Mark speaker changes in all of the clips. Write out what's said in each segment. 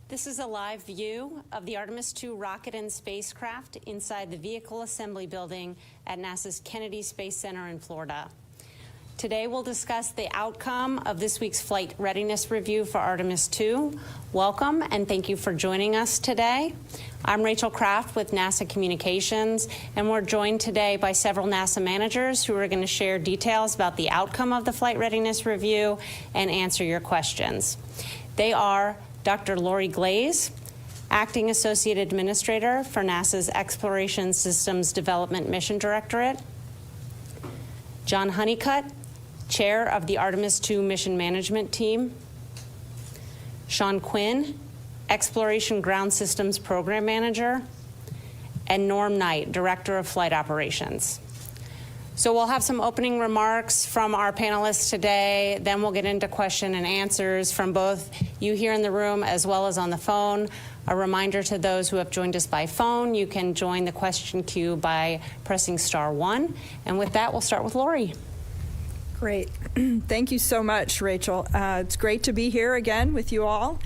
Speaker 1: This is a live view of the Artemis II rocket and spacecraft inside the Vehicle Assembly Building at NASA's Kennedy Space Center in Florida. Today we'll discuss the outcome of this week's flight readiness review for Artemis II. Welcome and thank you for joining us today. I'm Rachel Kraft with NASA Communications, and we're joined today by several NASA managers who are going to share details about the outcome of the flight readiness review and answer your questions. They are Dr. Lori Glaze, Acting Associate Administrator for NASA's Exploration Systems Development Mission Directorate, John Honeycutt, Chair of the Artemis II Mission Management Team, Sean Quinn, Exploration Ground Systems Program Manager, and Norm Knight, Director of Flight Operations. So we'll have some opening remarks from our panelists today, then we'll get into question and answers from both you here in the room as well as on the phone. A reminder to those who have joined us by phone, you can join the question queue by pressing *1. And with that, we'll start with Lori.
Speaker 2: Great. Thank you so much, Rachel. It's great to be here again with you all.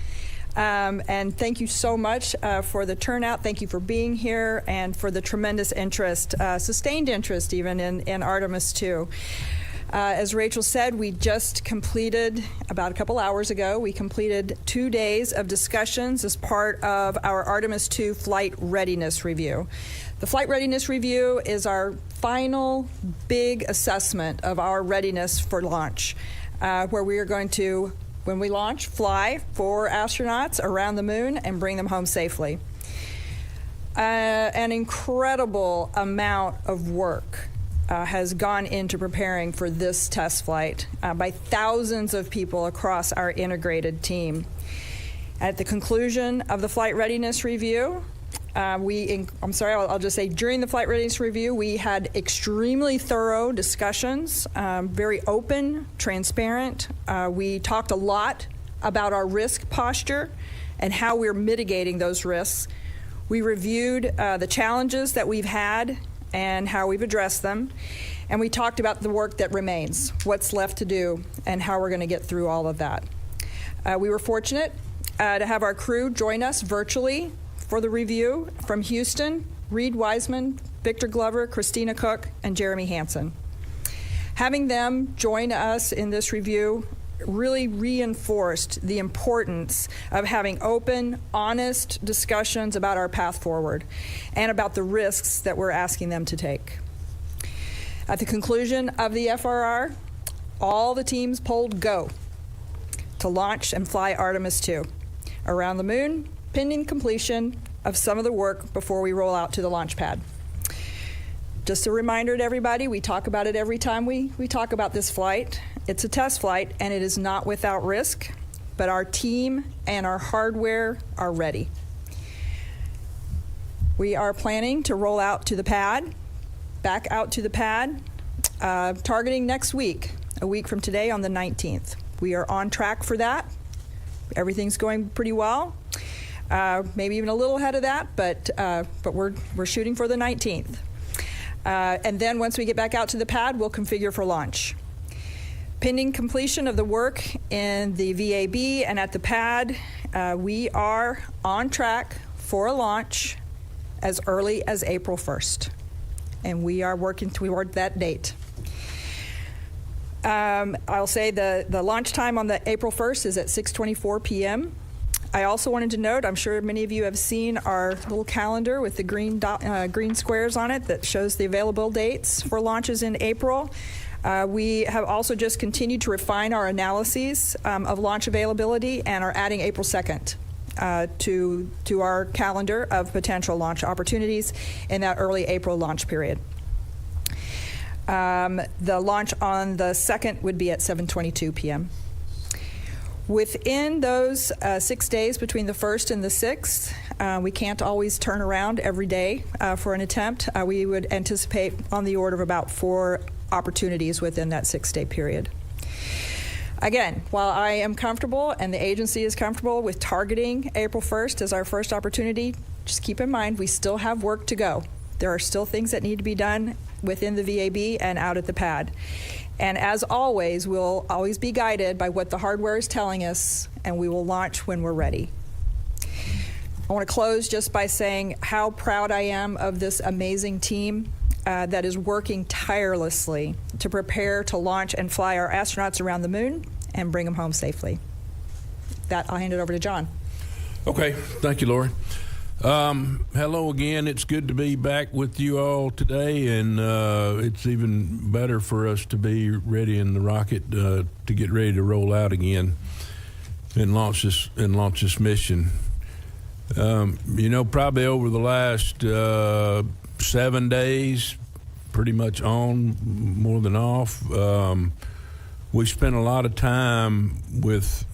Speaker 2: And thank you so much for the turnout. Thank you for being here and for the tremendous interest, sustained interest even in Artemis II. As Rachel said, we just completed, about a couple hours ago, we completed 2 days of discussions as part of our Artemis II flight readiness review. The flight readiness review is our final big assessment of our readiness for launch, where we are going to, when we launch, fly 4 astronauts around the moon and bring them home safely. An incredible amount of work has gone into preparing for this test flight by thousands of people across our integrated team. At the conclusion of the flight readiness review, I'll just say during the flight readiness review, we had extremely thorough discussions, very open, transparent. We talked a lot about our risk posture and how we're mitigating those risks. We reviewed the challenges that we've had and how we've addressed them. And we talked about the work that remains, what's left to do, and how we're going to get through all of that. We were fortunate to have our crew join us virtually for the review from Houston: Reed Wiseman, Victor Glover, Christina Cook, and Jeremy Hansen. Having them join us in this review really reinforced the importance of having open, honest discussions about our path forward and about the risks that we're asking them to take. At the conclusion of the FRR, all the teams polled go to launch and fly Artemis II around the moon, pending completion of some of the work before we roll out to the launch pad. Just a reminder to everybody, we talk about it every time we talk about this flight. It's a test flight, and it is not without risk, but our team and our hardware are ready. We are planning to roll out to the pad, back out to the pad, targeting next week, a week from today on the 19th. We are on track for that. Everything's going pretty well. Maybe even a little ahead of that, but we're shooting for the 19th. And then once we get back out to the pad, we'll configure for launch. Pending completion of the work in the VAB and at the pad, we are on track for a launch as early as April 1st. And we are working toward that date. I'll say the launch time on the April 1st is at 6:24 p.m. I also wanted to note, I'm sure many of you have seen our little calendar with the green squares on it that shows the available dates for launches in April. We have also just continued to refine our analyses of launch availability and are adding April 2nd to our calendar of potential launch opportunities in that early April launch period. The launch on the 2nd would be at 7:22 p.m. Within those 6 days between the 1st and the 6th, we can't always turn around every day for an attempt. We would anticipate on the order of about 4 opportunities within that 6-day period. Again, while I am comfortable and the agency is comfortable with targeting April 1st as our first opportunity, just keep in mind we still have work to go. There are still things that need to be done within the VAB and out at the pad. And as always, we'll always be guided by what the hardware is telling us, and we will launch when we're ready. I want to close just by saying how proud I am of this amazing team that is working tirelessly to prepare to launch and fly our astronauts around the moon and bring them home safely. That, I'll hand it over to John.
Speaker 3: Okay, thank you, Lori. Hello again. It's good to be back with you all today, and it's even better for us to be ready in the rocket to get ready to roll out again and launch this mission. Probably over the last 7 days, pretty much on, more than off, we spent a lot of time with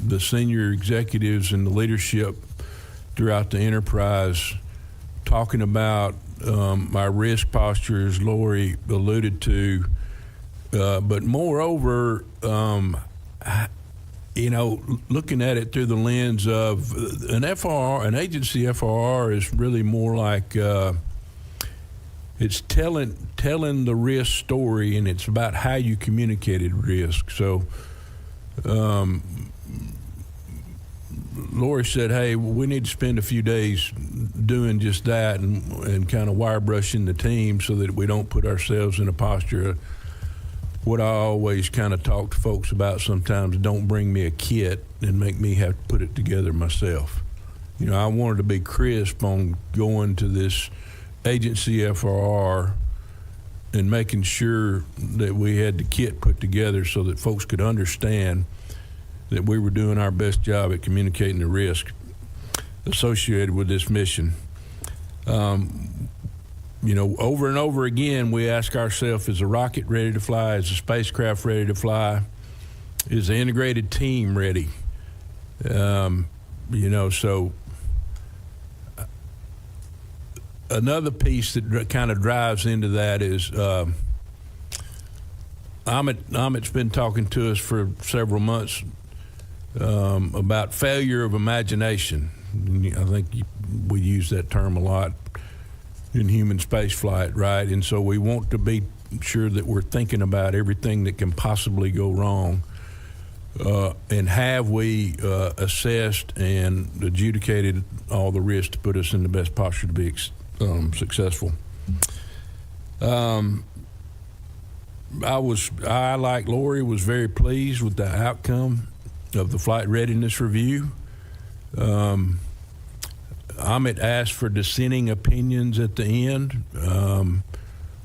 Speaker 3: the senior executives and the leadership throughout the enterprise talking about our risk posture, as Lori alluded to, but moreover, looking at it through the lens of an agency FRR is really more like it's telling the risk story, and it's about how you communicated risk. So Lori said, hey, we need to spend a few days doing just that and kind of wire brushing the team so that we don't put ourselves in a posture of what I always kind of talk to folks about sometimes: don't bring me a kit and make me have to put it together myself. I wanted to be crisp on going to this agency FRR and making sure that we had the kit put together so that folks could understand that we were doing our best job at communicating the risk associated with this mission. Over and over again, we ask ourselves, is the rocket ready to fly? Is the spacecraft ready to fly? Is the integrated team ready? So another piece that kind of drives into that is Amit's been talking to us for several months about failure of imagination. I think we use that term a lot in human space flight, right? And so we want to be sure that we're thinking about everything that can possibly go wrong. And have we assessed and adjudicated all the risks to put us in the best posture to be successful? I, like Lori, was very pleased with the outcome of the flight readiness review. Amit asked for dissenting opinions at the end.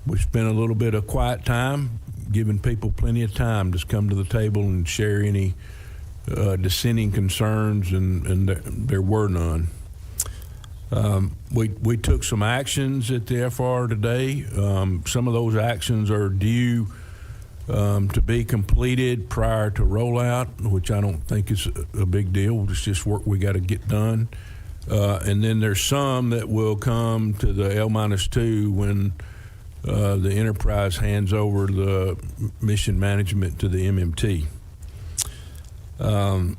Speaker 3: We spent a little bit of quiet time, giving people plenty of time to come to the table and share any dissenting concerns, and there were none. We took some actions at the FR today. Some of those actions are due to be completed prior to rollout, which I don't think is a big deal. It's just work we got to get done. And then there's some that will come to the L-2 when the enterprise hands over the mission management to the MMT. And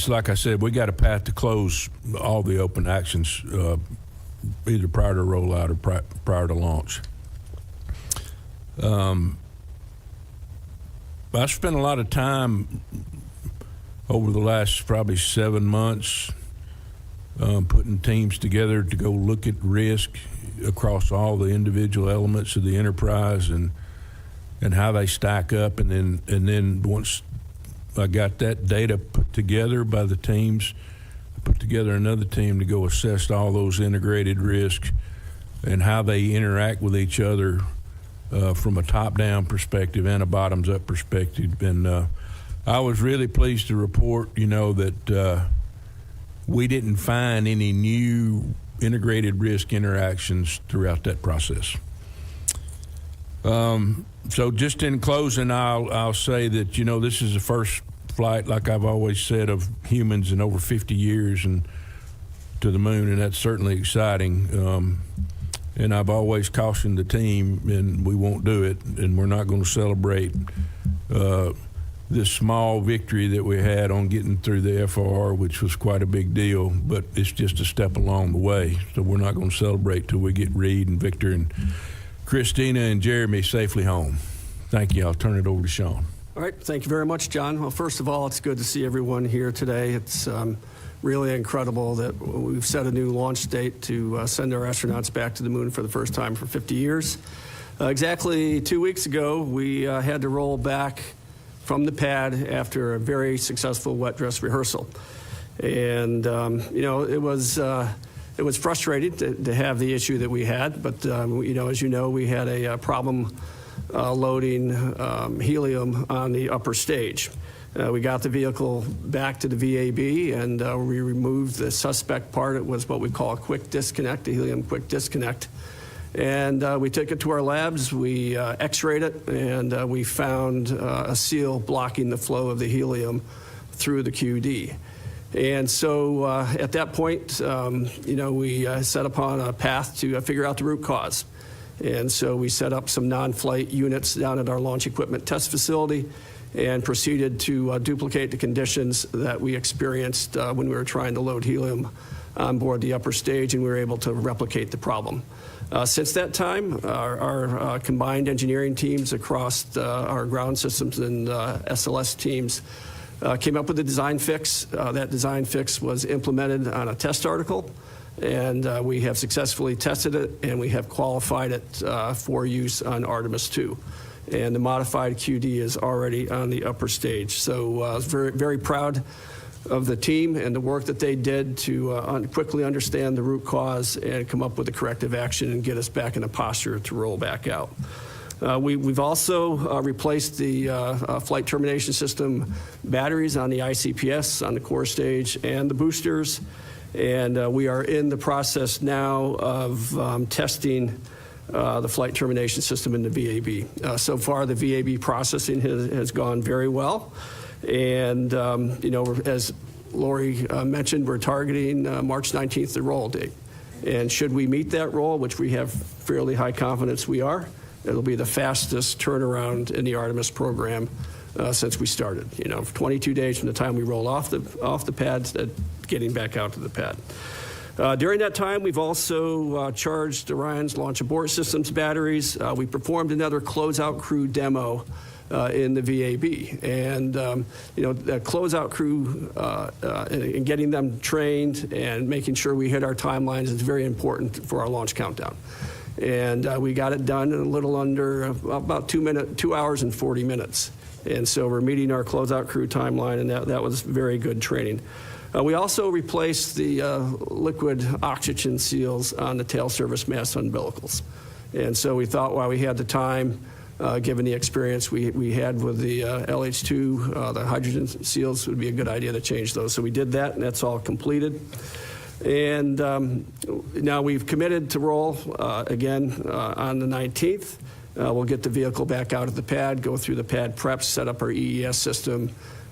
Speaker 3: like I said, we got a path to close all the open actions either prior to rollout or prior to launch. I spent a lot of time over the last probably 7 months putting teams together to go look at risk across all the individual elements of the enterprise and how they stack up, and then once I got that data put together by the teams, I put together another team to go assess all those integrated risks and how they interact with each other from a top-down perspective and a bottoms-up perspective. And I was really pleased to report, that we didn't find any new integrated risk interactions throughout that process. So just in closing, I'll say that, this is the first flight, like I've always said, of humans in over 50 years and to the moon, and that's certainly exciting. And I've always cautioned the team, and we won't do it, and we're not going to celebrate this small victory that we had on getting through the FR, which was quite a big deal, but it's just a step along the way. So we're not going to celebrate till we get Reed and Victor and Christina and Jeremy safely home. Thank you. I'll turn it over to Sean.
Speaker 4: All right. Thank you very much, John. Well, first of all, it's good to see everyone here today. It's really incredible that we've set a new launch date to send our astronauts back to the moon for the first time for 50 years. Exactly 2 weeks ago, we had to roll back from the pad after a very successful wet dress rehearsal. And, it was frustrating to have the issue that we had, but, as you know, we had a problem loading helium on the upper stage. We got the vehicle back to the VAB, and we removed the suspect part. It was what we call a quick disconnect, a helium quick disconnect. And we took it to our labs, we x-rayed it, and we found a seal blocking the flow of the helium through the QD. And so at that point, we set upon a path to figure out the root cause. And so we set up some non-flight units down at our launch equipment test facility and proceeded to duplicate the conditions that we experienced when we were trying to load helium on board the upper stage, and we were able to replicate the problem. Since that time, our combined engineering teams across our ground systems and SLS teams came up with a design fix. That design fix was implemented on a test article, and we have successfully tested it, and we have qualified it for use on Artemis II. And the modified QD is already on the upper stage. So I was very, very proud of the team and the work that they did to quickly understand the root cause and come up with the corrective action and get us back in a posture to roll back out. We've also replaced the flight termination system batteries on the ICPS, on the core stage, and the boosters. And we are in the process now of testing the flight termination system in the VAB. So far, the VAB processing has gone very well. And, as Lori mentioned, we're targeting March 19th, the roll date. And should we meet that roll, which we have fairly high confidence we are, it'll be the fastest turnaround in the Artemis program since we started. 22 days from the time we roll off the pads to getting back out to the pad. During that time, we've also charged Orion's launch abort systems batteries. We performed another closeout crew demo in the VAB. And, the closeout crew and getting them trained and making sure we hit our timelines is very important for our launch countdown. And we got it done in a little under about 2 hours and 40 minutes. And so we're meeting our closeout crew timeline, and that was very good training. We also replaced the liquid oxygen seals on the tail service mast umbilicals. And so we thought while we had the time, given the experience we had with the LH2, the hydrogen seals, would be a good idea to change those. So we did that, and that's all completed. And now we've committed to roll again on the 19th. We'll get the vehicle back out of the pad, go through the pad preps, set up our EES system,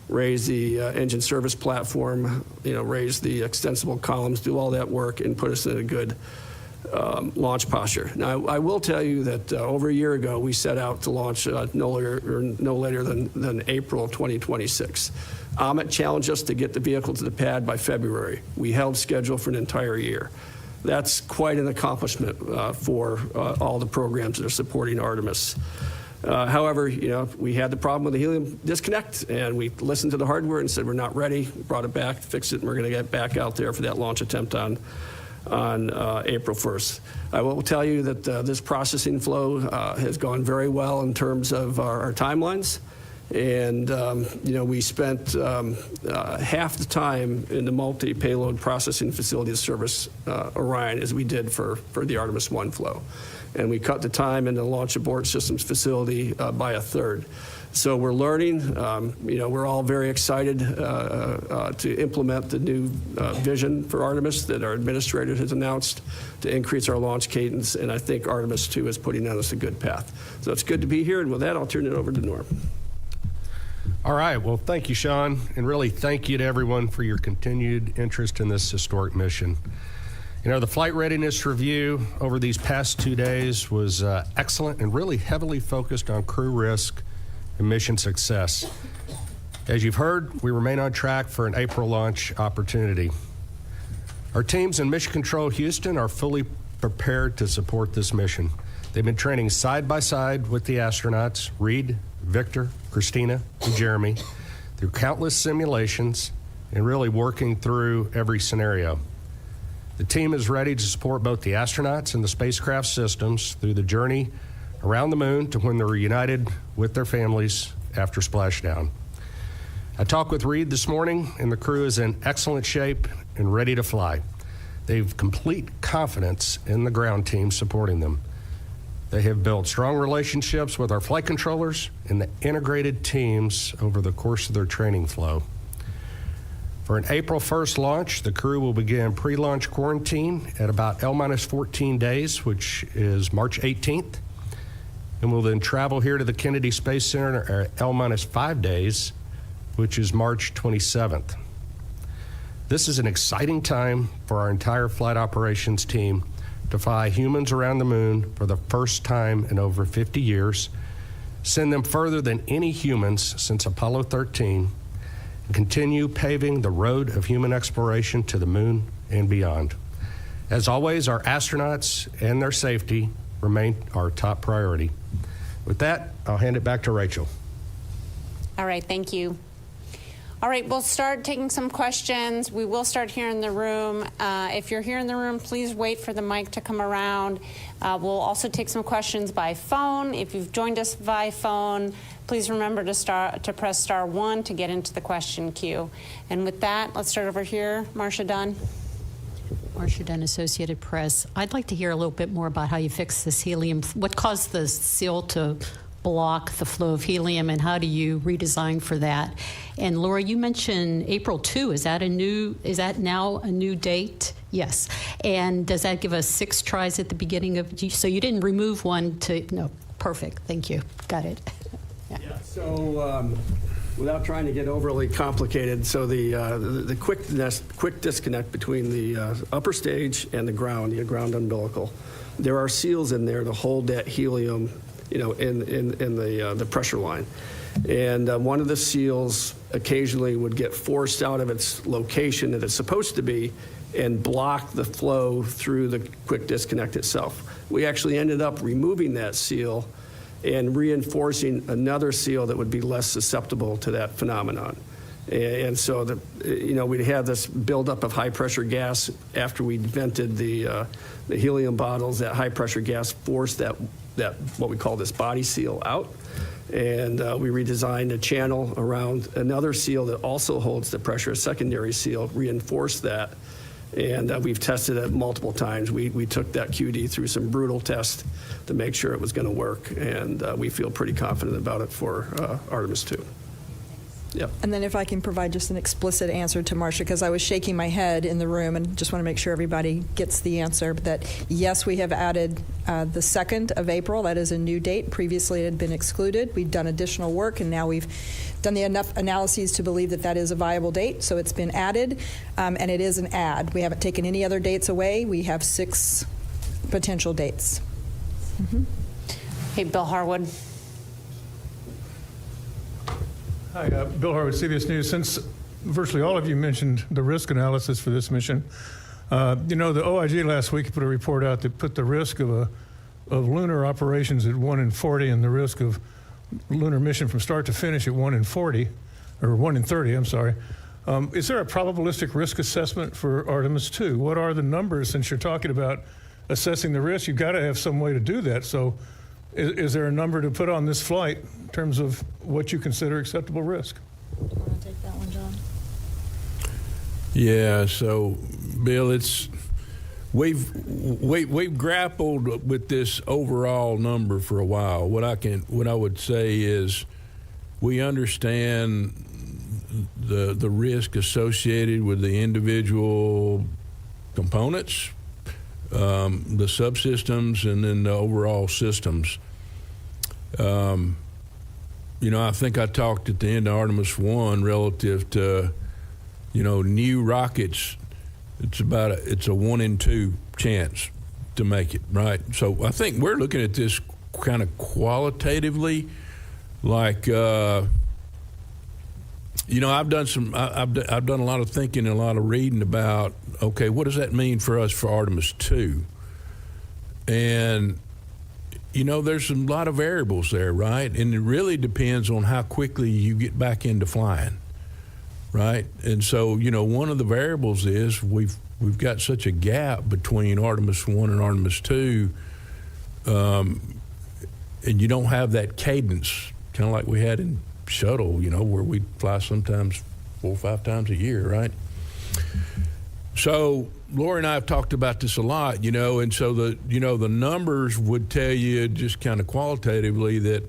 Speaker 4: raise the engine service platform, raise the extensible columns, do all that work, and put us in a good launch posture. Now, I will tell you that over a year ago, we set out to launch no later than April 2026. Amit challenged us to get the vehicle to the pad by February. We held schedule for an entire year. That's quite an accomplishment for all the programs that are supporting Artemis. However, we had the problem with the helium disconnect, and we listened to the hardware and said we're not ready, brought it back, fixed it, and we're going to get back out there for that launch attempt on April 1st. I will tell you that this processing flow has gone very well in terms of our timelines. And, we spent half the time in the multi-payload processing facility to service Orion as we did for the Artemis I flow. And we cut the time in the launch abort systems facility by a third. So we're learning. We're all very excited to implement the new vision for Artemis that our administrator has announced to increase our launch cadence. And I think Artemis II is putting on us a good path. So it's good to be here. And with that, I'll turn it over to Norm.
Speaker 5: All right. Well, thank you, Sean. And really thank you to everyone for your continued interest in this historic mission. The flight readiness review over these past 2 days was excellent and really heavily focused on crew risk and mission success. As you've heard, we remain on track for an April launch opportunity. Our teams in Mission Control Houston are fully prepared to support this mission. They've been training side by side with the astronauts, Reed, Victor, Christina, and Jeremy, through countless simulations and really working through every scenario. The team is ready to support both the astronauts and the spacecraft systems through the journey around the moon to when they're reunited with their families after splashdown. I talked with Reed this morning, and the crew is in excellent shape and ready to fly. They've complete confidence in the ground team supporting them. They have built strong relationships with our flight controllers and the integrated teams over the course of their training flow. For an April 1st launch, the crew will begin pre-launch quarantine at about L-14 days, which is March 18th, and will then travel here to the Kennedy Space Center at L-5 days, which is March 27th. This is an exciting time for our entire flight operations team to fly humans around the moon for the first time in over 50 years, send them further than any humans since Apollo 13, and continue paving the road of human exploration to the moon and beyond. As always, our astronauts and their safety remain our top priority. With that, I'll hand it back to Rachel.
Speaker 1: All right, thank you. All right, we'll start taking some questions. We will start here in the room. If you're here in the room, please wait for the mic to come around. We'll also take some questions by phone. If you've joined us by phone, please remember to press *1 to get into the question queue. And with that, let's start over here. Marcia Dunn.
Speaker 6: Marcia Dunn, Associated Press. I'd like to hear a little bit more about how you fixed this helium. What caused the seal to block the flow of helium, and how do you redesign for that? And Laura, you mentioned April 2. Is that now a new date? Yes. And does that give us 6 tries at the beginning of? So you didn't remove one to? No. Perfect. Thank you. Got it.
Speaker 4: Yeah. So without trying to get overly complicated, so the quick disconnect between the upper stage and the ground umbilical, there are seals in there to hold that helium, in the pressure line. And one of the seals occasionally would get forced out of its location that it's supposed to be and block the flow through the quick disconnect itself. We actually ended up removing that seal and reinforcing another seal that would be less susceptible to that phenomenon. And so we'd have this buildup of high pressure gas after we vented the helium bottles. That high pressure gas forced that what we call this body seal out. And we redesigned a channel around another seal that also holds the pressure, a secondary seal, reinforced that. And we've tested it multiple times. We took that QD through some brutal tests to make sure it was going to work. And we feel pretty confident about it for Artemis II. Yep.
Speaker 2: And then if I can provide just an explicit answer to Marcia, because I was shaking my head in the room and just want to make sure everybody gets the answer, that yes, we have added the 2nd of April. That is a new date. Previously it had been excluded. We've done additional work, and now we've done enough analyses to believe that that is a viable date. So it's been added, and it is an add. We haven't taken any other dates away. We have 6 potential dates. Mm-hmm.
Speaker 1: Hey, Bill Harwood.
Speaker 7: Hi, Bill Harwood, CBS News. Since virtually all of you mentioned the risk analysis for this mission, the OIG last week put a report out that put the risk of lunar operations at 1 in 40 and the risk of lunar mission from start to finish at 1 in 40, or 1 in 30, I'm sorry. Is there a probabilistic risk assessment for Artemis II? What are the numbers? Since you're talking about assessing the risk, you've got to have some way to do that. So is there a number to put on this flight in terms of what you consider acceptable risk?
Speaker 8: You want to take that one, John?
Speaker 3: Yeah, so Bill, we've grappled with this overall number for a while. What I would say is we understand the risk associated with the individual components, the subsystems, and then the overall systems. I think I talked at the end of Artemis I relative to, new rockets. It's a 1 in 2 chance to make it, right? So I think we're looking at this kind of qualitatively, like, I've done a lot of thinking and a lot of reading about, okay, what does that mean for us for Artemis II? And, there's a lot of variables there, right? And it really depends on how quickly you get back into flying. right? And so, one of the variables is we've got such a gap between Artemis I and Artemis II, and you don't have that cadence, kind of like we had in shuttle, where we fly sometimes 4 or 5 times a year, right? So Lori and I have talked about this a lot, and so the numbers would tell you just kind of qualitatively that,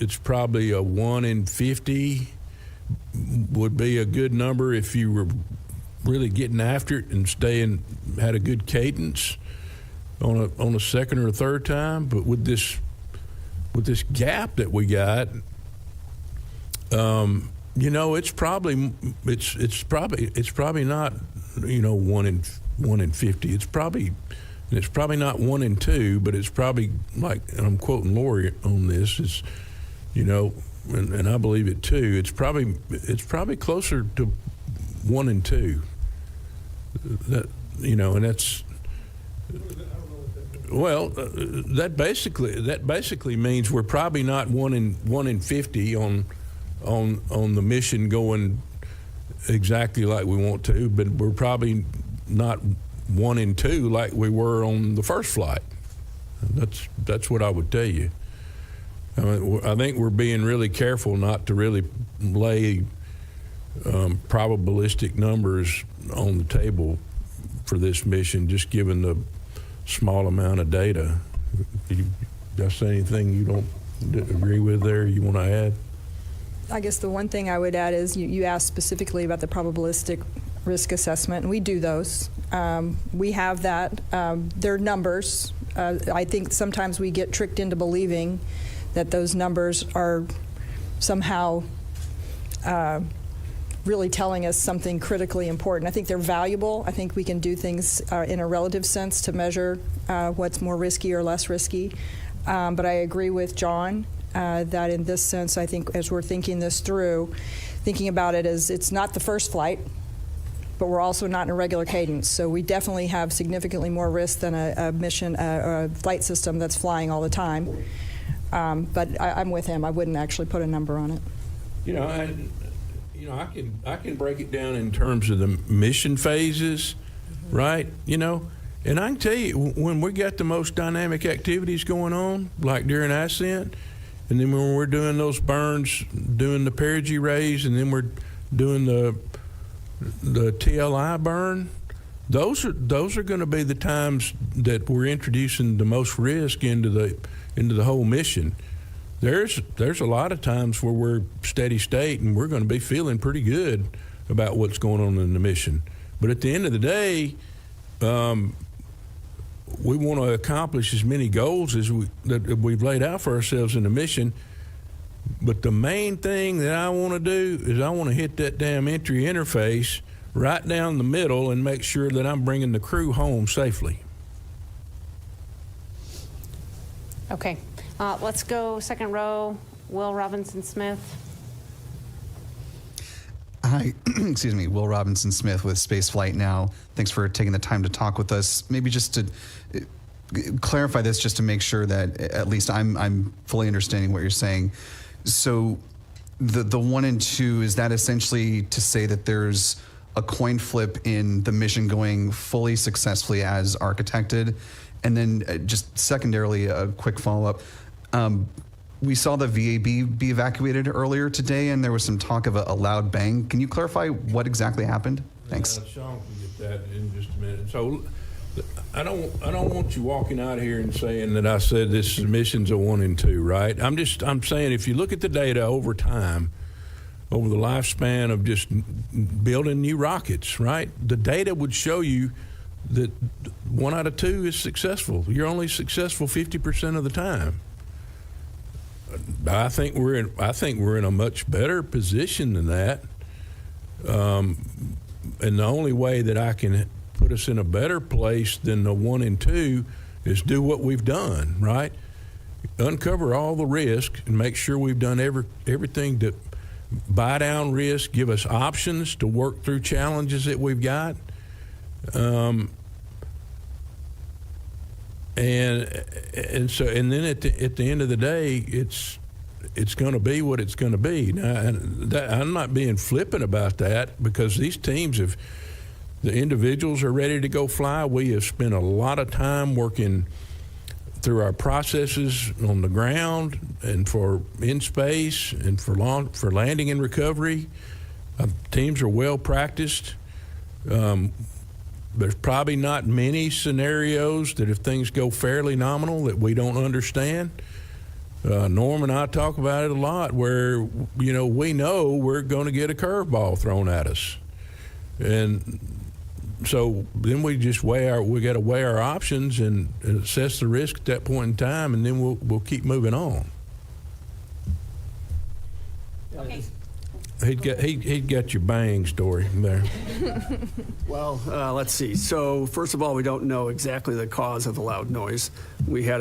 Speaker 3: it's probably a 1 in 50 would be a good number if you were really getting after it and had a good cadence on a second or a third time. But with this gap that we got, it's probably not 1 in 50. It's probably not 1 in 2, but it's probably, like, and I'm quoting Lori on this, is and I believe it too. It's probably closer to 1 in 2. That and that's. Well, that basically means we're probably not 1 in 50 on the mission going exactly like we want to, but we're probably not 1 in 2 like we were on the first flight. That's what I would tell you. I think we're being really careful not to really lay probabilistic numbers on the table for this mission, just given the small amount of data. Did I say anything you don't agree with there you want to add?
Speaker 2: I guess the one thing I would add is you asked specifically about the probabilistic risk assessment, and we do those. We have that. They're numbers. I think sometimes we get tricked into believing that those numbers are somehow really telling us something critically important. I think they're valuable. I think we can do things in a relative sense to measure what's more risky or less risky. But I agree with John that in this sense, I think as we're thinking this through, thinking about it as it's not the first flight, but we're also not in a regular cadence. So we definitely have significantly more risk than a flight system that's flying all the time. But I'm with him. I wouldn't actually put a number on it.
Speaker 3: I can break it down in terms of the mission phases, right? And I can tell you, when we got the most dynamic activities going on, like during ascent, and then when we're doing those burns, doing the perigee raise, and then we're doing the TLI burn, those are going to be the times that we're introducing the most risk into the whole mission. There's a lot of times where we're steady state and we're going to be feeling pretty good about what's going on in the mission. But at the end of the day, we want to accomplish as many goals as we've laid out for ourselves in the mission. But the main thing that I want to do is I want to hit that damn entry interface right down the middle and make sure that I'm bringing the crew home safely.
Speaker 1: Okay. Let's go second row. Will Robinson Smith.
Speaker 9: Hi, excuse me, Will Robinson Smith with Spaceflight Now. Thanks for taking the time to talk with us. Maybe just to clarify this, just to make sure that at least I'm fully understanding what you're saying. So the 1 and 2, is that essentially to say that there's a coin flip in the mission going fully successfully as architected? And then just secondarily, a quick follow-up. We saw the VAB be evacuated earlier today, and there was some talk of a loud bang. Can you clarify what exactly happened? Thanks.
Speaker 3: Sean can get that in just a minute. So I don't want you walking out here and saying that I said this mission's a 1 and 2, right? I'm saying if you look at the data over time, over the lifespan of just building new rockets, right? The data would show you that 1 out of 2 is successful. You're only successful 50% of the time. I think we're in a much better position than that. And the only way that I can put us in a better place than the 1 and 2 is do what we've done, right? Uncover all the risk and make sure we've done everything to buy down risk, give us options to work through challenges that we've got. And then at the end of the day, it's going to be what it's going to be. Now, and I'm not being flippant about that, because these teams the individuals are ready to go fly. We have spent a lot of time working through our processes on the ground and for in space and for landing and recovery. Teams are well practiced. There's probably not many scenarios that if things go fairly nominal that we don't understand. Norm and I talk about it a lot, where we know we're going to get a curveball thrown at us, and so then we got to weigh our options and assess the risk at that point in time, and then we'll keep moving on.
Speaker 1: Okay.
Speaker 3: He'd got your bang story there.
Speaker 4: Well, let's see. So first of all, we don't know exactly the cause of the loud noise. We had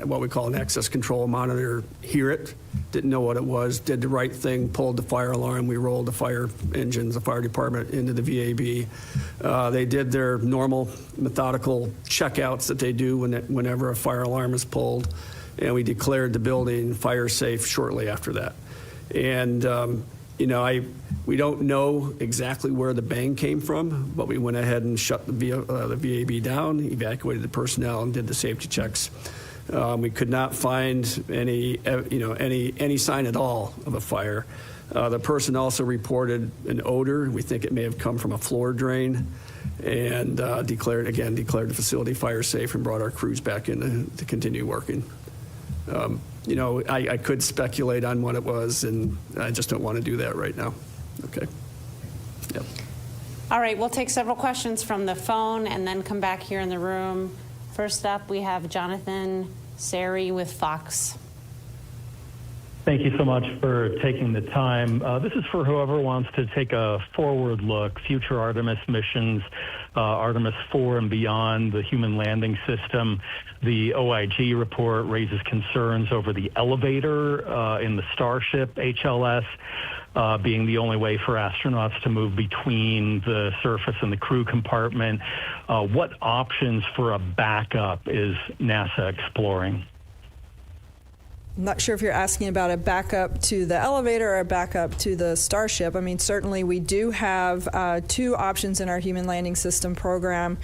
Speaker 4: what we call an access control monitor hear it, didn't know what it was, did the right thing, pulled the fire alarm. We rolled the fire engines, the fire department, into the VAB. They did their normal methodical checkouts that they do whenever a fire alarm is pulled, and we declared the building fire safe shortly after that. And we don't know exactly where the bang came from, but we went ahead and shut the VAB down, evacuated the personnel, and did the safety checks. We could not find any sign at all of a fire. The person also reported an odor. We think it may have come from a floor drain, and declared the facility fire safe and brought our crews back in to continue working. I could speculate on what it was, and I just don't want to do that right now. Okay. Yep.
Speaker 1: All right, we'll take several questions from the phone and then come back here in the room. First up, we have Jonathan Sari with Fox.
Speaker 10: Thank you so much for taking the time. This is for whoever wants to take a forward look, future Artemis missions, Artemis 4 and beyond, the human landing system. The OIG report raises concerns over the elevator in the Starship HLS being the only way for astronauts to move between the surface and the crew compartment. What options for a backup is NASA exploring?
Speaker 2: I'm not sure if you're asking about a backup to the elevator or a backup to the Starship. I mean, certainly we do have two options in our human landing system program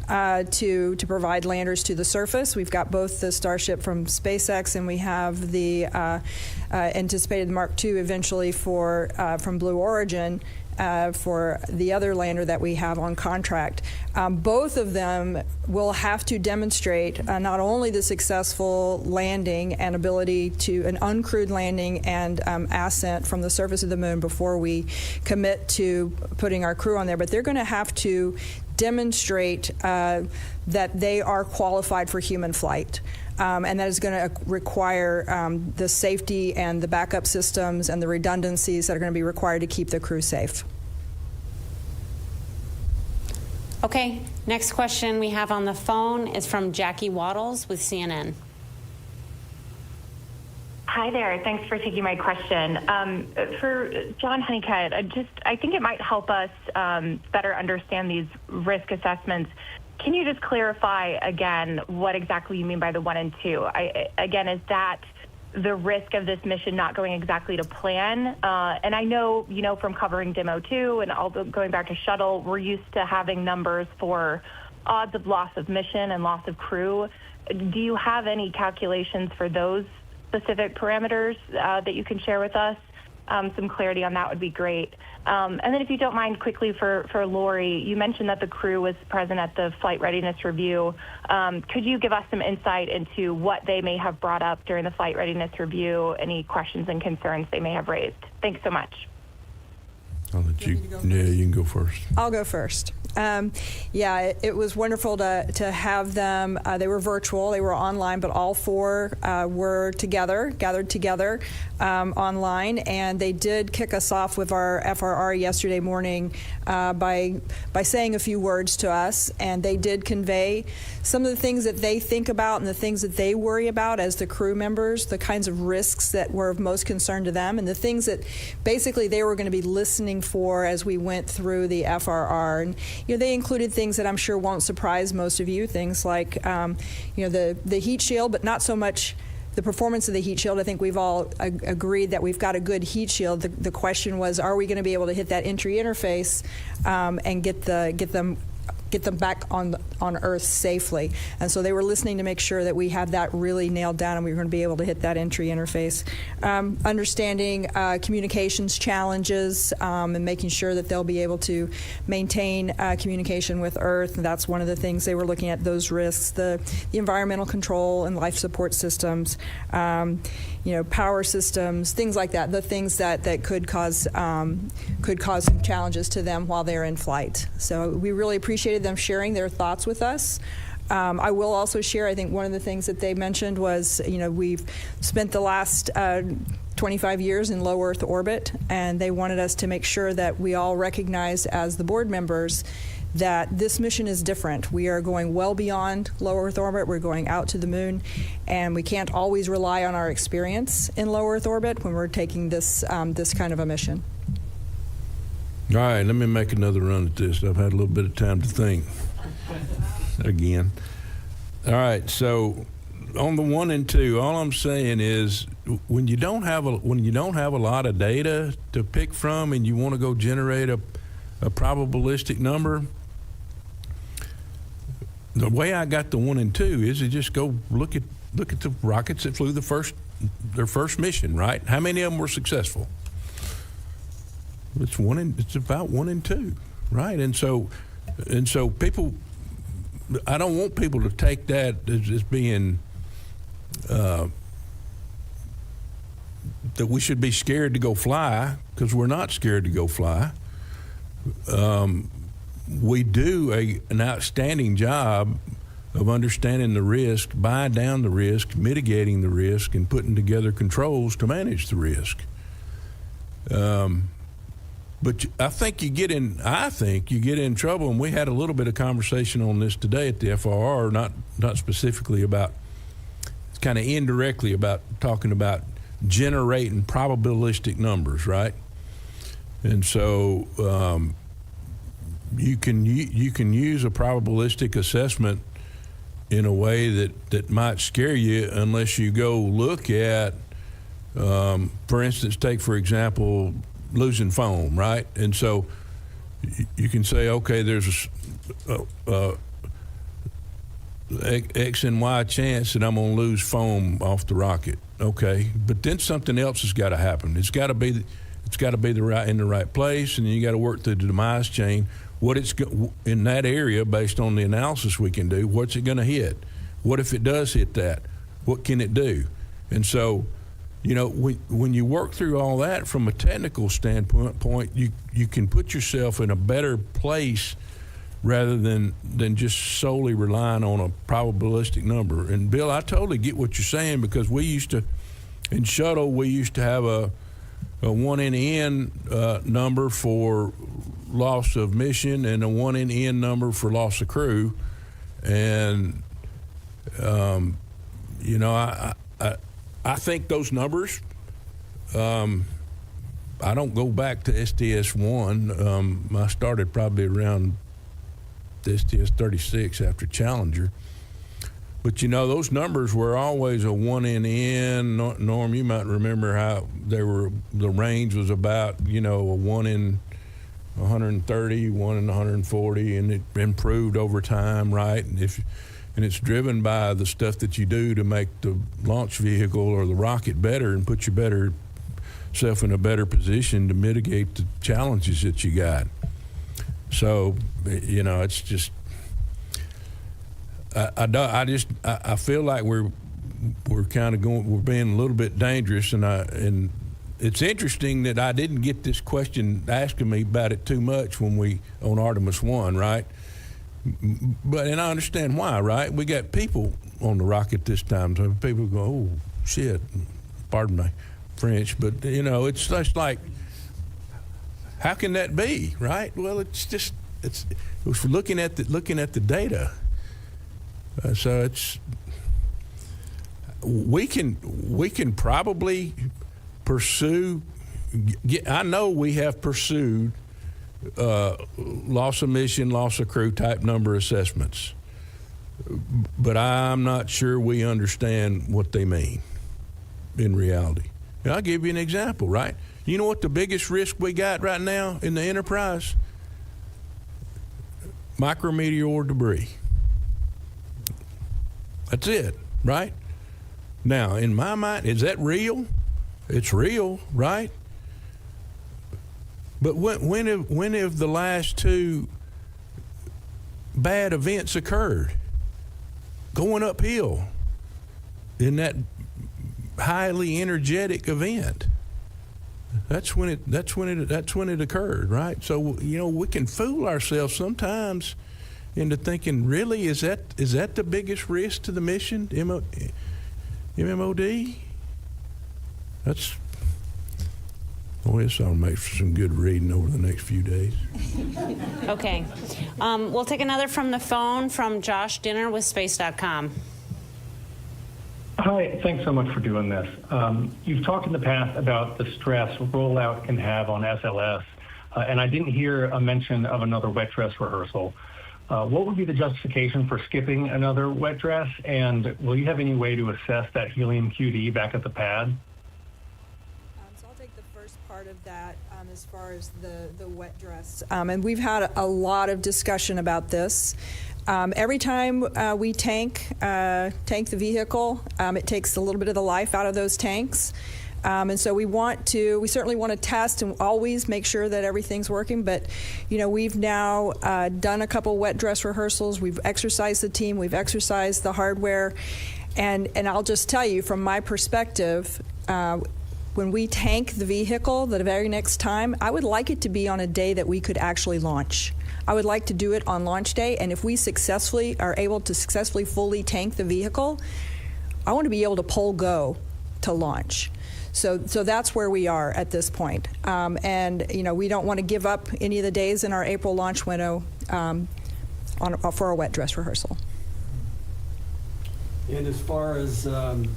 Speaker 2: to provide landers to the surface. We've got both the Starship from SpaceX, and we have the anticipated Mark II eventually from Blue Origin. For the other lander that we have on contract. Both of them will have to demonstrate not only the successful landing and ability to an uncrewed landing and ascent from the surface of the moon before we commit to putting our crew on there, but they're going to have to demonstrate that they are qualified for human flight. And that is going to require the safety and the backup systems and the redundancies that are going to be required to keep the crew safe.
Speaker 1: Okay, next question we have on the phone is from Jackie Waddles with CNN.
Speaker 11: Hi there. Thanks for taking my question. For John Honeycutt, I think it might help us better understand these risk assessments. Can you just clarify again what exactly you mean by the 1 and 2? Again, is that the risk of this mission not going exactly to plan? And I know, from covering Demo 2 and all going back to shuttle, we're used to having numbers for odds of loss of mission and loss of crew. Do you have any calculations for those specific parameters that you can share with us? Some clarity on that would be great. And then if you don't mind, quickly for Lori, you mentioned that the crew was present at the flight readiness review. Could you give us some insight into what they may have brought up during the flight readiness review, any questions and concerns they may have raised? Thanks so much.
Speaker 3: I'll let you. Yeah, you can go first.
Speaker 2: I'll go first. It was wonderful to have them. They were virtual, they were online, but all four were gathered together online, and they did kick us off with our FRR yesterday morning by saying a few words to us, and they did convey some of the things that they think about and the things that they worry about as the crew members, the kinds of risks that were of most concern to them, and the things that basically they were going to be listening for as we went through the FRR. And they included things that I'm sure won't surprise most of you, things like the heat shield, but not so much the performance of the heat shield, I think we've all agreed that we've got a good heat shield. The question was, are we going to be able to hit that entry interface and get them back on Earth safely? And so they were listening to make sure that we have that really nailed down and we were going to be able to hit that entry interface. Understanding communications challenges and making sure that they'll be able to maintain communication with Earth. And that's one of the things they were looking at, those risks, the environmental control and life support systems, power systems, things like that, the things that could cause some challenges to them while they're in flight. So we really appreciated them sharing their thoughts with us. I will also share, I think one of the things that they mentioned was, we've spent the last 25 years in low Earth orbit, and they wanted us to make sure that we all recognize as the board members that this mission is different. We are going well beyond low Earth orbit. We're going out to the moon, and we can't always rely on our experience in low Earth orbit when we're taking this kind of a mission.
Speaker 3: All right, let me make another run at this. I've had a little bit of time to think again. All right, so on the 1 and 2, all I'm saying is when you don't have a lot of data to pick from and you want to go generate a probabilistic number, the way I got the 1 and 2 is to just go look at the rockets that flew their first mission, right? How many of them were successful? It's about 1 and 2, right? And so people, I don't want people to take that as being that we should be scared to go fly, because we're not scared to go fly. We do an outstanding job of understanding the risk, buying down the risk, mitigating the risk, and putting together controls to manage the risk. But I think you get in trouble, and we had a little bit of conversation on this today at the FRR, not specifically about, it's kind of indirectly about talking about generating probabilistic numbers, right? And so you can use a probabilistic assessment in a way that might scare you unless you go look at, for instance, take for example, losing foam, right? And so you can say, okay, there's a X and Y chance that I'm going to lose foam off the rocket. Okay, but then something else has got to happen. It's got to be in the right place, and then you got to work through the demise chain. What it's in that area, based on the analysis we can do, what's it going to hit? What if it does hit that? What can it do? And so, when you work through all that from a technical standpoint, you can put yourself in a better place rather than just solely relying on a probabilistic number. And Bill, I totally get what you're saying, because in shuttle, we used to have a 1 in N number for loss of mission and a 1 in N number for loss of crew. And, I think those numbers, I don't go back to STS-1. I started probably around STS-36 after Challenger. But, those numbers were always a 1 in N. Norm, you might remember how the range was about, a 1 in 130, 1 in 140, and it improved over time, right? And it's driven by the stuff that you do to make the launch vehicle or the rocket better and put yourself in a better position to mitigate the challenges that you got. So, it's just, I feel like we're kind of we're being a little bit dangerous, and it's interesting that I didn't get this question asking me about it too much on Artemis I, right? And I understand why, right? We got people on the rocket this time, so people go, oh, shit, pardon my French, but, it's just like, how can that be, right? Well, it was looking at the data. So we can probably pursue. I know we have pursued loss of mission, loss of crew type number assessments, but I'm not sure we understand what they mean. in reality. And I'll give you an example, right? You know what the biggest risk we got right now in the Enterprise? Micrometeor debris. That's it, right? Now, in my mind, is that real? It's real, right? But when have the last two bad events occurred? Going uphill in that highly energetic event. That's when it occurred, right? So we can fool ourselves sometimes into thinking, really, is that the biggest risk to the mission, MMOD? That's. Well, this ought to make for some good reading over the next few days.
Speaker 1: Okay. We'll take another from the phone from Josh Dinner with Space.com.
Speaker 10: Hi, thanks so much for doing this. You've talked in the past about the stress rollout can have on SLS, and I didn't hear a mention of another wet dress rehearsal. What would be the justification for skipping another wet dress, and will you have any way to assess that helium QD back at the pad?
Speaker 2: So I'll take the first part of that as far as the wet dress. And we've had a lot of discussion about this. Every time we tank the vehicle, it takes a little bit of the life out of those tanks. And so we certainly want to test and always make sure that everything's working. But, we've now done a couple wet dress rehearsals. We've exercised the team. We've exercised the hardware. And I'll just tell you, from my perspective, when we tank the vehicle the very next time, I would like it to be on a day that we could actually launch. I would like to do it on launch day, and if we are able to successfully fully tank the vehicle, I want to be able to pull go to launch. So that's where we are at this point. And we don't want to give up any of the days in our April launch window for a wet dress rehearsal.
Speaker 4: And as far as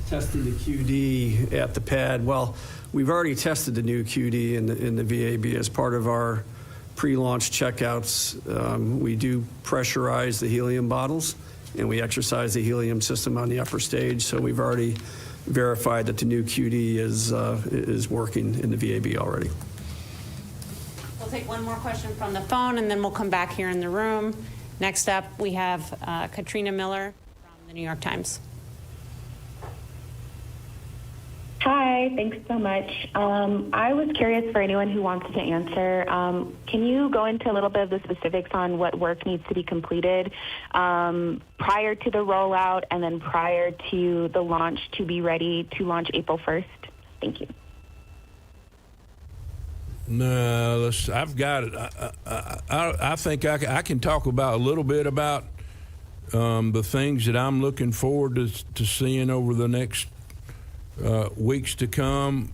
Speaker 4: testing the QD at the pad, well, we've already tested the new QD in the VAB as part of our pre-launch checkouts. We do pressurize the helium bottles, and we exercise the helium system on the upper stage. So we've already verified that the new QD is working in the VAB already.
Speaker 1: We'll take one more question from the phone, and then we'll come back here in the room. Next up, we have Katrina Miller from the New York Times.
Speaker 11: Hi, thanks so much. I was curious for anyone who wants to answer, can you go into a little bit of the specifics on what work needs to be completed prior to the rollout and then prior to the launch to be ready to launch April 1st? Thank you.
Speaker 3: No, I've got it. I think I can talk about a little bit about the things that I'm looking forward to seeing over the next weeks to come.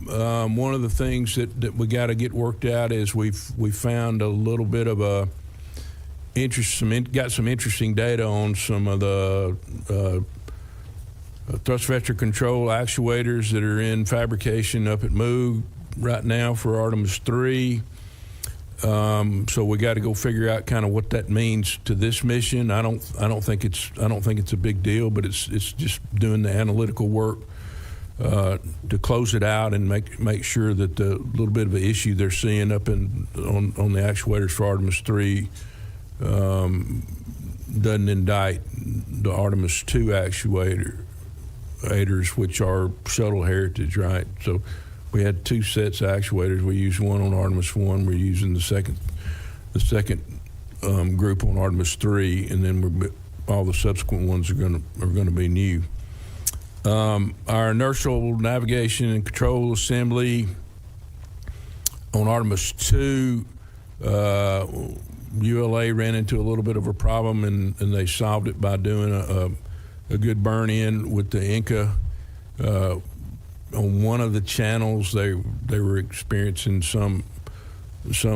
Speaker 3: One of the things that we got to get worked out is we found a little bit of a got some interesting data on some of the thrust vector control actuators that are in fabrication up at Moog right now for Artemis II. So we got to go figure out kind of what that means to this mission. I don't think it's a big deal, but it's just doing the analytical work to close it out and make sure that the little bit of an issue they're seeing up on the actuators for Artemis III doesn't indict the Artemis II actuators, which are shuttle heritage, right? So we had two sets of actuators. We used one on Artemis I. We're using the second group on Artemis III, and then all the subsequent ones are going to be new. Our inertial navigation and control assembly on Artemis II, ULA ran into a little bit of a problem, and they solved it by doing a good burn-in with the Inca. On one of the channels, they were experiencing some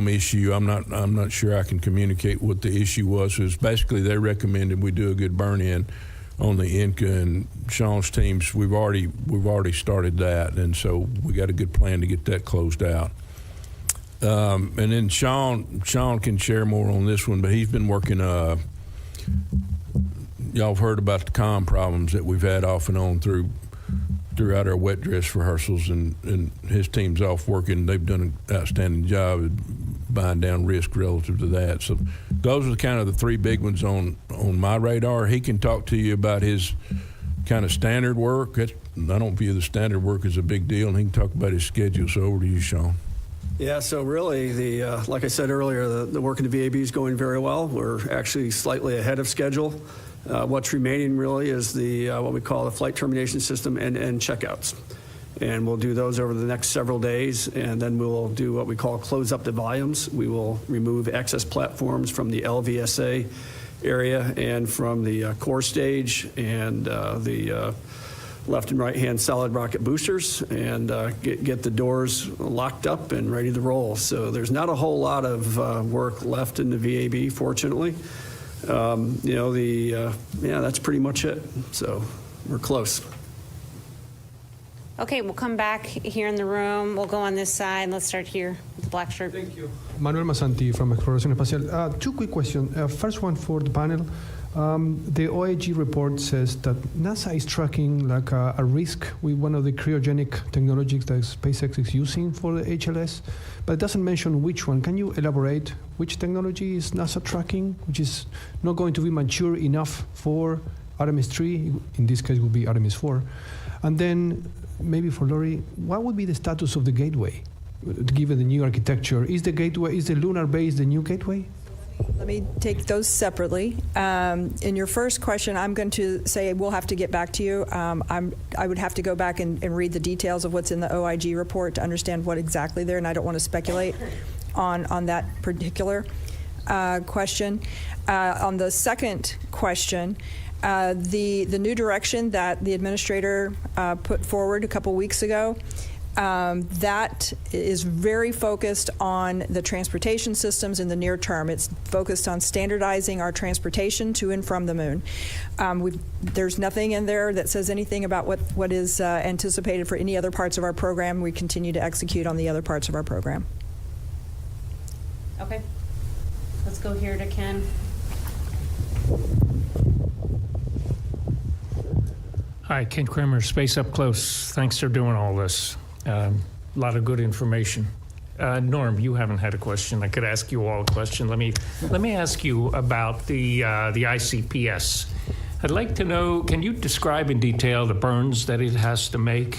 Speaker 3: issue. I'm not sure I can communicate what the issue was. It was basically they recommended we do a good burn-in on the Inca, and Sean's teams, we've already started that, and so we got a good plan to get that closed out. And then Sean can share more on this one, but he's been working. Y'all have heard about the comm problems that we've had off and on through throughout our wet dress rehearsals, and his team's off working. They've done an outstanding job at buying down risk relative to that. So those are kind of the three big ones on my radar. He can talk to you about his kind of standard work. I don't view the standard work as a big deal, and he can talk about his schedule. So over to you, Sean.
Speaker 4: Yeah, so really, like I said earlier, the work in the VAB is going very well. We're actually slightly ahead of schedule. What's remaining really is what we call the flight termination system and checkouts. And we'll do those over the next several days, and then we'll do what we call close up the volumes. We will remove excess platforms from the LVSA area and from the core stage and the left and right hand solid rocket boosters, and get the doors locked up and ready to roll. So there's not a whole lot of work left in the VAB, fortunately. That's pretty much it. So we're close.
Speaker 1: Okay, we'll come back here in the room. We'll go on this side. Let's start here with the black shirt.
Speaker 12: Thank you. Manuel Masanti from Exploración Espacial. Two quick questions. First one for the panel. The OIG report says that NASA is tracking like a risk with one of the cryogenic technologies that SpaceX is using for the HLS, but it doesn't mention which one. Can you elaborate which technology is NASA tracking, which is not going to be mature enough for Artemis II? In this case, it will be Artemis IV. And then maybe for Lori, what would be the status of the gateway, given the new architecture? Is the lunar base the new gateway?
Speaker 2: Let me take those separately. In your first question, I'm going to say we'll have to get back to you. I would have to go back and read the details of what's in the OIG report to understand what exactly there, and I don't want to speculate on that particular question. On the second question, the new direction that the administrator put forward a couple weeks ago, that is very focused on the transportation systems in the near term. It's focused on standardizing our transportation to and from the moon. There's nothing in there that says anything about what is anticipated for any other parts of our program. We continue to execute on the other parts of our program.
Speaker 1: Okay. Let's go here to Ken.
Speaker 13: Hi, Ken Kramer, Space Up Close. Thanks for doing all this. A lot of good information. Norm, you haven't had a question. I could ask you all a question. Let me ask you about the ICPS. I'd like to know, can you describe in detail the burns that it has to make?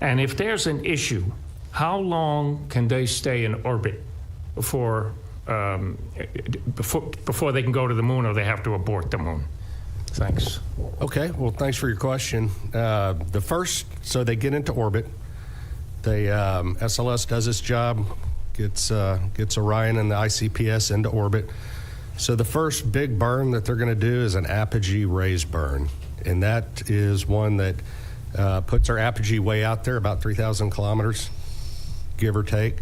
Speaker 13: And if there's an issue, how long can they stay in orbit before they can go to the moon, or they have to abort the moon? Thanks.
Speaker 5: Okay, well, thanks for your question. So they get into orbit. SLS does its job, gets Orion and the ICPS into orbit. So the first big burn that they're going to do is an apogee raise burn, and that is one that puts our apogee way out there, about 3,000 kilometers, give or take.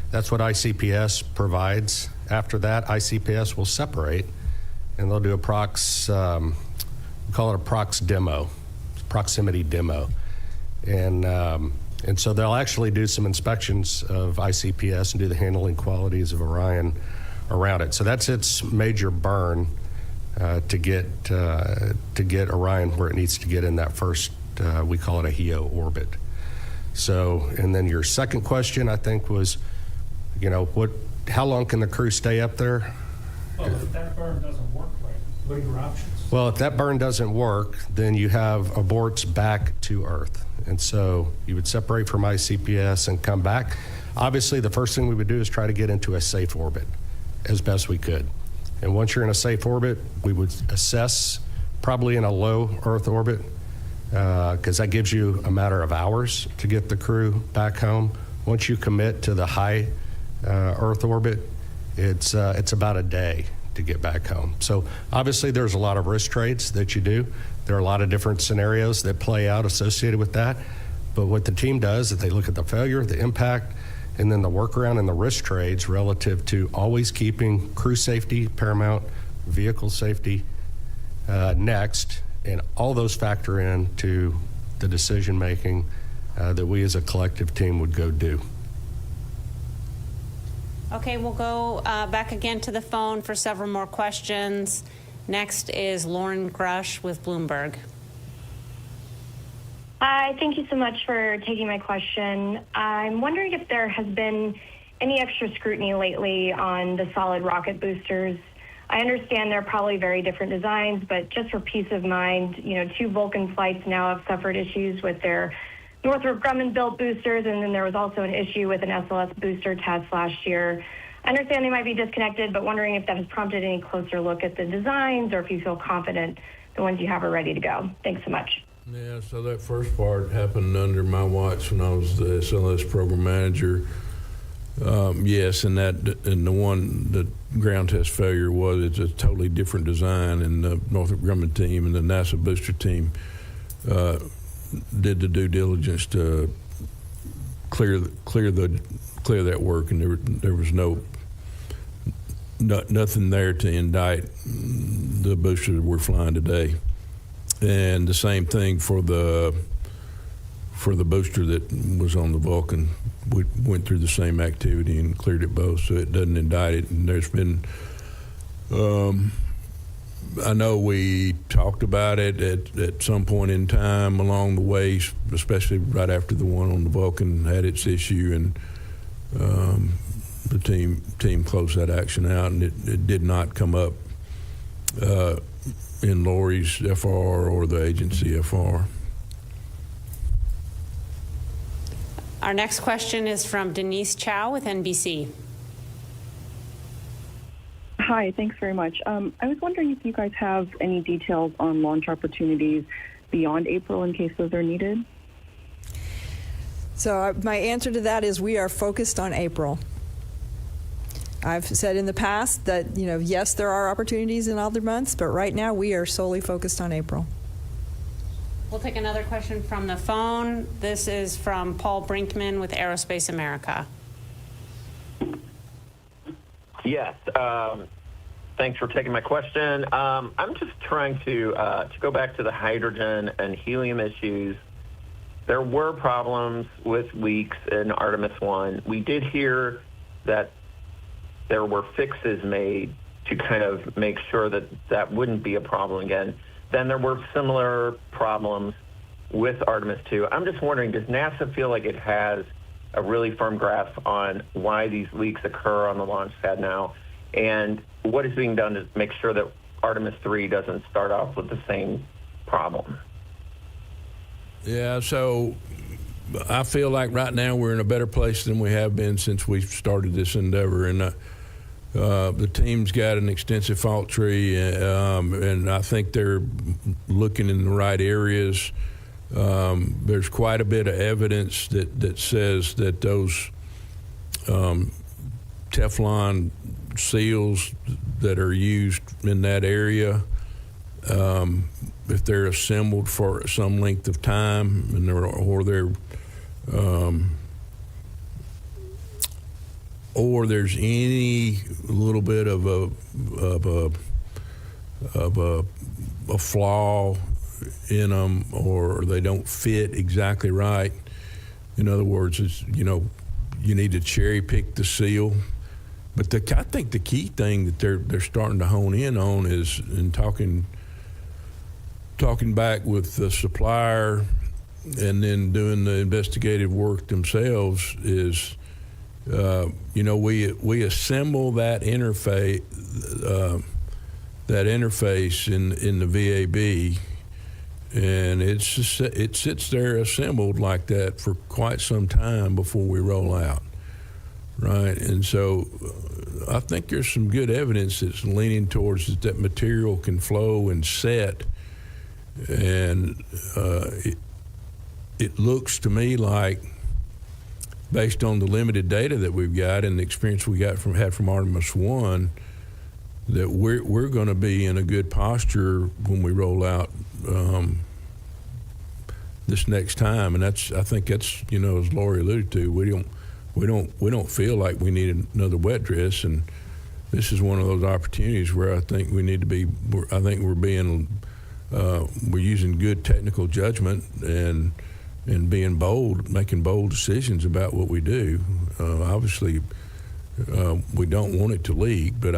Speaker 5: That's what ICPS provides. After that, ICPS will separate, and they'll do we call it a prox demo, proximity demo. And so they'll actually do some inspections of ICPS and do the handling qualities of Orion around it. So that's its major burn to get Orion where it needs to get in that first, we call it a HEO orbit. So, and then your second question, I think, was, how long can the crew stay up there?
Speaker 13: Well, if that burn doesn't work right, what are your options?
Speaker 5: Well, if that burn doesn't work, then you have aborts back to Earth. And so you would separate from ICPS and come back. Obviously, the first thing we would do is try to get into a safe orbit as best we could. And once you're in a safe orbit, we would assess probably in a low Earth orbit, because that gives you a matter of hours to get the crew back home. Once you commit to the high Earth orbit, it's about a day to get back home. So obviously there's a lot of risk trades that you do. There are a lot of different scenarios that play out associated with that. But what the team does is they look at the failure, the impact, and then the workaround and the risk trades relative to always keeping crew safety paramount, vehicle safety next, and all those factor into the decision making that we as a collective team would go do.
Speaker 1: Okay, we'll go back again to the phone for several more questions. Next is Lauren Grush with Bloomberg.
Speaker 11: Hi, thank you so much for taking my question. I'm wondering if there has been any extra scrutiny lately on the solid rocket boosters. I understand they're probably very different designs, but just for peace of mind, 2 Vulcan flights now have suffered issues with their Northrop Grumman built boosters, and then there was also an issue with an SLS booster test last year. I understand they might be disconnected, but wondering if that has prompted any closer look at the designs or if you feel confident the ones you have are ready to go. Thanks so much.
Speaker 3: Yeah, so that first part happened under my watch when I was the SLS program manager. Yes, and the ground test failure it's a totally different design, and the Northrop Grumman team and the NASA booster team did the due diligence to clear that work, and there was nothing there to indict the boosters that we're flying today. And the same thing for the booster that was on the Vulcan. We went through the same activity and cleared it both, so it doesn't indict it. And there's been, I know we talked about it at some point in time along the way, especially right after the one on the Vulcan had its issue, and the team closed that action out, and it did not come up in Lori's FR or the agency FR.
Speaker 1: Our next question is from Denise Chow with NBC.
Speaker 14: Hi, thanks very much. I was wondering if you guys have any details on launch opportunities beyond April in case those are needed.
Speaker 2: So my answer to that is we are focused on April. I've said in the past that, yes, there are opportunities in other months, but right now we are solely focused on April.
Speaker 1: We'll take another question from the phone. This is from Paul Brinkman with Aerospace America.
Speaker 15: Yes. Thanks for taking my question. I'm just trying to go back to the hydrogen and helium issues. There were problems with leaks in Artemis I. We did hear that there were fixes made to kind of make sure that wouldn't be a problem again. Then there were similar problems with Artemis II. I'm just wondering, does NASA feel like it has a really firm grasp on why these leaks occur on the launch pad now? And what is being done to make sure that Artemis III doesn't start off with the same problem?
Speaker 3: Yeah, so I feel like right now we're in a better place than we have been since we started this endeavor. And the team's got an extensive fault tree, and I think they're looking in the right areas. There's quite a bit of evidence that says that those Teflon seals that are used in that area, if they're assembled for some length of time and or there's any little bit of a flaw in them, or they don't fit exactly right. In other words, you need to cherry pick the seal. But I think the key thing that they're starting to hone in on is in talking back with the supplier and then doing the investigative work themselves is, we assemble that interface in the VAB, and it sits there assembled like that for quite some time before we roll out, right? And so I think there's some good evidence that's leaning towards that material can flow and set, and it looks to me like, based on the limited data that we've got and the experience we had from Artemis I, that we're going to be in a good posture when we roll out this next time. And I think that's as Lori alluded to, we don't feel like we need another wet dress, and this is one of those opportunities where I think we need to be. I think we're using good technical judgment and being bold, making bold decisions about what we do. Obviously, we don't want it to leak, but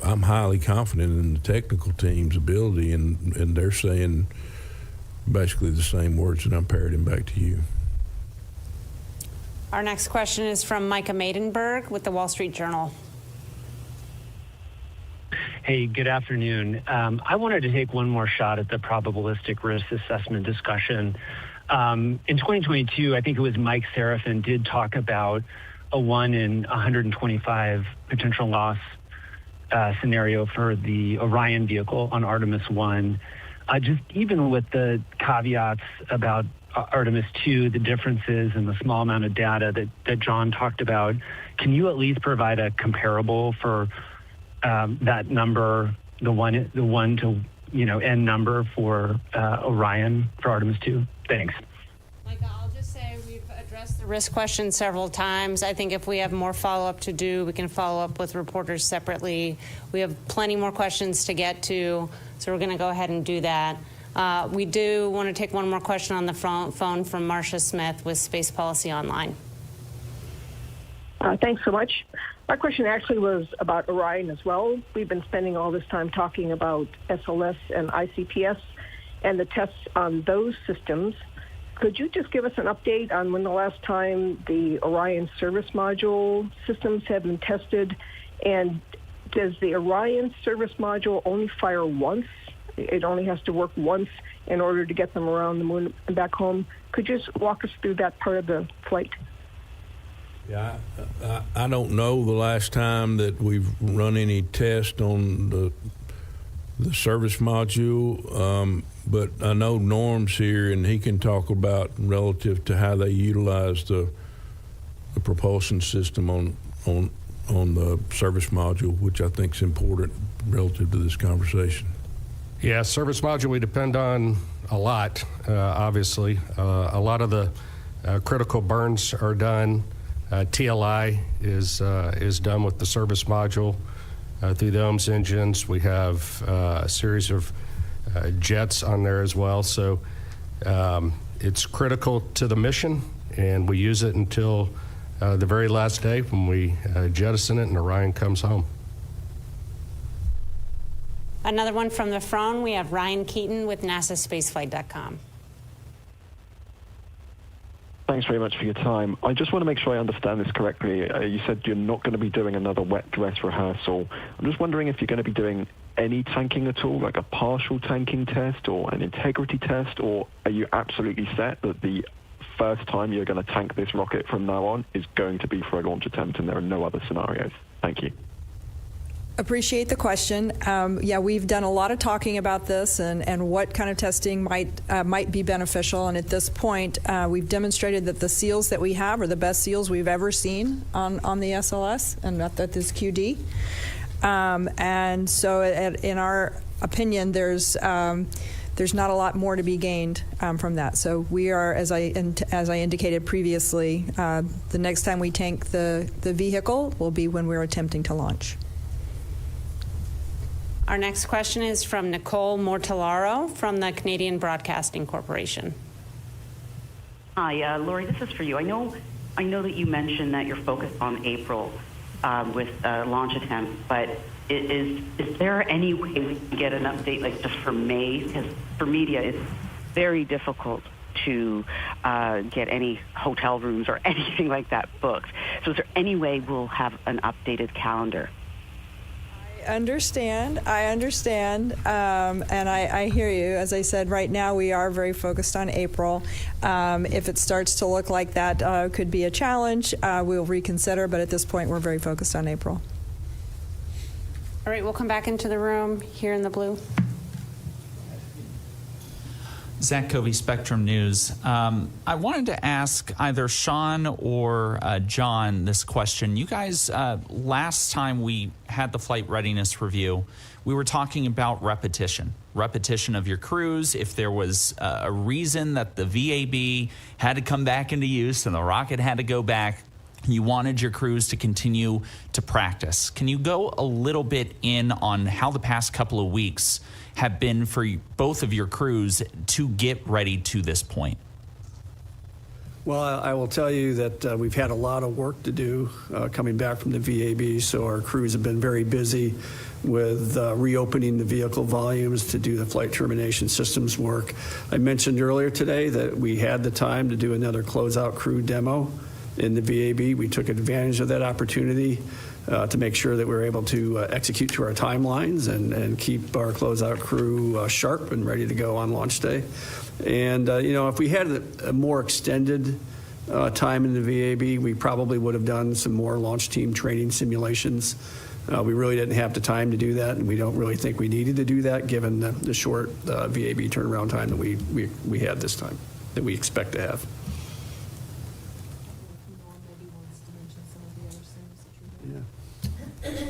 Speaker 3: I'm highly confident in the technical team's ability, and they're saying basically the same words that I'm parroting back to you.
Speaker 1: Our next question is from Micah Maidenberg with the Wall Street Journal.
Speaker 16: Hey, good afternoon. I wanted to take one more shot at the probabilistic risk assessment discussion. In 2022, I think it was Mike Serafin did talk about a 1 in 125 potential loss scenario for the Orion vehicle on Artemis 1. Just even with the caveats about Artemis II, the differences and the small amount of data that John talked about, can you at least provide a comparable for that number, the one to n number for Orion for Artemis II? Thanks.
Speaker 1: Micah, I'll just say we've addressed the risk question several times. I think if we have more follow-up to do, we can follow up with reporters separately. We have plenty more questions to get to, so we're going to go ahead and do that. We do want to take one more question on the phone from Marcia Smith with Space Policy Online.
Speaker 17: Thanks so much. My question actually was about Orion as well. We've been spending all this time talking about SLS and ICPS and the tests on those systems. Could you just give us an update on when the last time the Orion service module systems have been tested? And does the Orion service module only fire once? It only has to work once in order to get them around the moon and back home. Could you just walk us through that part of the flight?
Speaker 3: Yeah, I don't know the last time that we've run any test on the service module, but I know Norm's here and he can talk about relative to how they utilize the propulsion system on the service module, which I think is important relative to this conversation.
Speaker 5: Yeah, service module we depend on a lot, obviously. A lot of the critical burns are done. TLI is done with the service module through the OMS engines. We have a series of jets on there as well. So it's critical to the mission, and we use it until the very last day when we jettison it and Orion comes home.
Speaker 1: Another one from the phone, we have Ryan Keaton with NASAspaceflight.com.
Speaker 18: Thanks very much for your time. I just want to make sure I understand this correctly. You said you're not going to be doing another wet dress rehearsal. I'm just wondering if you're going to be doing any tanking at all, like a partial tanking test or an integrity test, or are you absolutely set that the first time you're going to tank this rocket from now on is going to be for a launch attempt and there are no other scenarios? Thank you.
Speaker 2: Appreciate the question. Yeah, we've done a lot of talking about this and what kind of testing might be beneficial. And at this point, we've demonstrated that the seals that we have are the best seals we've ever seen on the SLS and that this QD. And so, in our opinion, there's not a lot more to be gained from that. So we are, as I indicated previously, the next time we tank the vehicle will be when we're attempting to launch.
Speaker 1: Our next question is from Nicole Mortellaro from the Canadian Broadcasting Corporation.
Speaker 19: Hi, Lori, this is for you. I know that you mentioned that you're focused on April with launch attempt, but is there any way we can get an update, like just for May? Because for media, it's very difficult to get any hotel rooms or anything like that booked. So is there any way we'll have an updated calendar?
Speaker 2: I understand, and I hear you. As I said, right now we are very focused on April. If it starts to look like that could be a challenge, we'll reconsider, but at this point we're very focused on April.
Speaker 1: All right, we'll come back into the room here in the blue.
Speaker 20: Zach Covey, Spectrum News. I wanted to ask either Sean or John this question. You guys, last time we had the flight readiness review, we were talking about repetition of your crews. If there was a reason that the VAB had to come back into use and the rocket had to go back, you wanted your crews to continue to practice. Can you go a little bit in on how the past couple of weeks have been for both of your crews to get ready to this point?
Speaker 4: Well, I will tell you that we've had a lot of work to do coming back from the VAB, so our crews have been very busy with reopening the vehicle volumes to do the flight termination systems work. I mentioned earlier today that we had the time to do another closeout crew demo in the VAB. We took advantage of that opportunity to make sure that we were able to execute to our timelines and keep our closeout crew sharp and ready to go on launch day. And, if we had a more extended time in the VAB, we probably would have done some more launch team training simulations. We really didn't have the time to do that, and we don't really think we needed to do that given the short VAB turnaround time that we had this time, that we expect to have.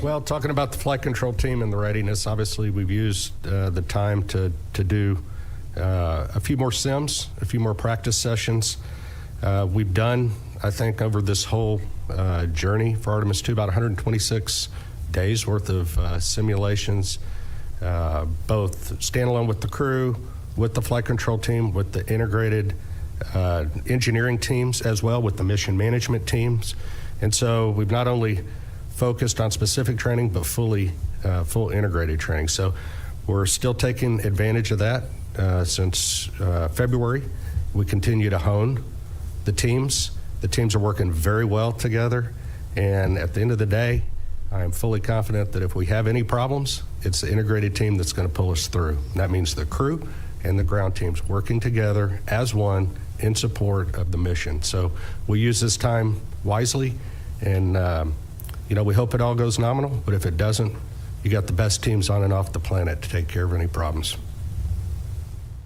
Speaker 5: Well, talking about the flight control team and the readiness, obviously we've used the time to do a few more sims, a few more practice sessions. We've done, I think, over this whole journey for Artemis II, about 126 days worth of simulations, both standalone with the crew, with the flight control team, with the integrated engineering teams as well, with the mission management teams. And so we've not only focused on specific training, but full integrated training. So we're still taking advantage of that. Since February, we continue to hone the teams. The teams are working very well together. And at the end of the day, I am fully confident that if we have any problems, it's the integrated team that's going to pull us through. And that means the crew and the ground teams working together as one in support of the mission. So we use this time wisely, and we hope it all goes nominal, but if it doesn't, you got the best teams on and off the planet to take care of any problems.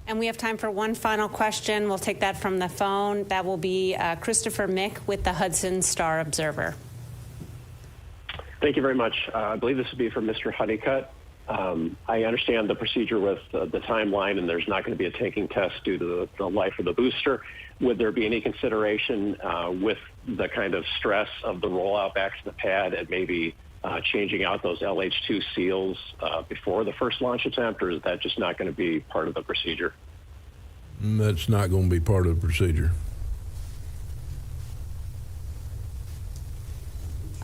Speaker 1: And we have time for one final question. We'll take that from the phone. That will be Christopher Mick with the Hudson Star Observer.
Speaker 21: Thank you very much. I believe this would be for Mr. Honeycutt. I understand the procedure with the timeline, and there's not going to be a tanking test due to the life of the booster. Would there be any consideration with the kind of stress of the rollout back to the pad and maybe changing out those LH2 seals before the first launch attempt, or is that just not going to be part of the procedure?
Speaker 3: That's not going to be part of the procedure.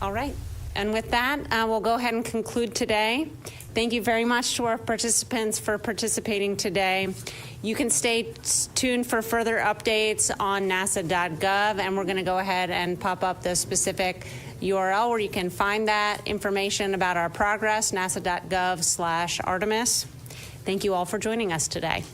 Speaker 1: All right. And with that, we'll go ahead and conclude today. Thank you very much to our participants for participating today. You can stay tuned for further updates on nasa.gov, and we're going to go ahead and pop up the specific URL where you can find that information about our progress, nasa.gov/Artemis. Thank you all for joining us today.